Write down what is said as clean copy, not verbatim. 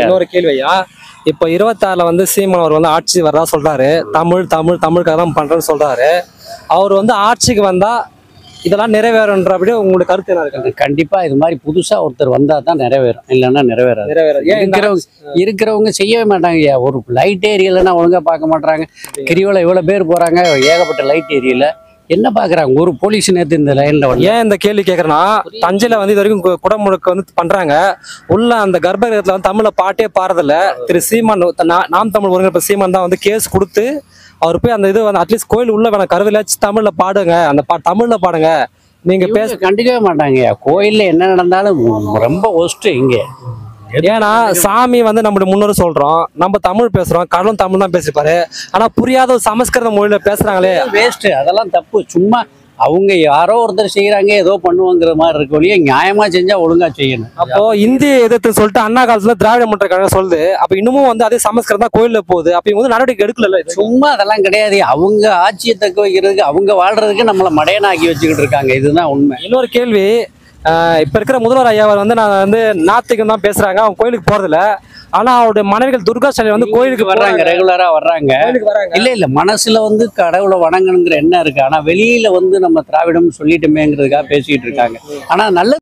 இன்னொரு கேள்வியா, இப்போ 26ல வந்து சீமான் அவர் வந்து ஆட்சி வர்றதா சொல்றாரு. தமிழுக்காக தான் பண்றேன்னு சொல்றாரு. அவர் வந்து ஆட்சிக்கு வந்தா இதெல்லாம் நிறைவேறுன்றபடி உங்களுக்கு கருத்து என்ன இருக்கு? கண்டிப்பா இது மாதிரி புதுசா ஒருத்தர் வந்தா தான் நிறைவேறும், இல்லைன்னா நிறைவேறாது. இருக்கிறவங்க செய்யவே மாட்டாங்க. ஒரு லைட் ஏரியலன்னா ஒழுங்கா பார்க்க மாட்டாங்க. கிரிவலம் இவ்வளவு பேர் போறாங்க, ஏகப்பட்ட லைட் ஏரியல என்ன பாக்குறாங்க? ஒரு போலீஸ் நேத்து இந்த லைன்ல ஏன் இந்த கேள்வி கேட்கறேன்னா, தஞ்சையில வந்து இது வரைக்கும் குடமுழுக்கு வந்து பண்றாங்க. உள்ள அந்த கர்ப்பகிரகத்துல வந்து தமிழ்ல பாட்டே பாடுறதில்ல. திரு சீமான், நாம் தமிழ் ஒருங்கிணைப்பு சீமான் தான் வந்து கேஸ் கொடுத்து அவர் போய் அந்த இது வந்து அட்லீஸ்ட் கோயில் உள்ள வேணாம், கருவிலாச்சும் தமிழ்ல பாடுங்க, அந்த தமிழ்ல பாடுங்க, நீங்க கண்டுக்கவே மாட்டாங்க. கோயில்ல என்ன நடந்தாலும் ரொம்ப ஒஸ்ட் இங்க. ஏன்னா சாமி வந்து நம்மளுடைய முன்னோர் சொல்றோம், நம்ம தமிழ் பேசுறோம், கடலும் தமிழ் தான் பேசிப்பாரு. ஆனா புரியாத ஒரு சமஸ்கிருத மொழியில பேசுறாங்களே, வேஸ்ட். அதெல்லாம் தப்பு. சும்மா அவங்க யாரோ ஒருத்தர் செய்யறாங்க, ஏதோ பண்ணுவாங்கிற மாதிரி இருக்க ஒழிய நியாயமா செஞ்சா ஒழுங்கா செய்யணும். அப்போ இந்திய எதிர்த்து சொல்லிட்டு அண்ணா காலத்துல திராவிட முன்னேற்ற கழகம் சொல்லுது, அப்ப இன்னமும் வந்து அதே சமஸ்கிருதம் தான் கோயில்ல போகுது. அப்ப இவங்க வந்து நடவடிக்கை எடுக்கல. சும்மா அதெல்லாம் கிடையாது. அவங்க ஆட்சியை தக்க வைக்கிறதுக்கு, அவங்க வாழ்றதுக்கு நம்மள மடையனாக்கி வச்சுக்கிட்டு இருக்காங்க. இதுதான் உண்மை. இன்னொரு கேள்வி, இப்ப இருக்கிற முதல்வர் ஐயா வந்து நான் வந்து நாத்திகம் தான் பேசுறாங்க, அவங்க கோயிலுக்கு போறதில்ல. ஆனா அவருடைய மனைவிகள் துர்கா ஸ்டாலின் வந்து கோயிலுக்கு வர்றாங்க, ரெகுலரா வர்றாங்க. இல்ல மனசுல வந்து கடவுளை வணங்கணுங்கிற எண்ணம் இருக்கு. ஆனா வெளியில வந்து நம்ம திராவிடம் சொல்லிட்டுமேங்கிறதுக்காக பேசிட்டு இருக்காங்க. ஆனா நல்ல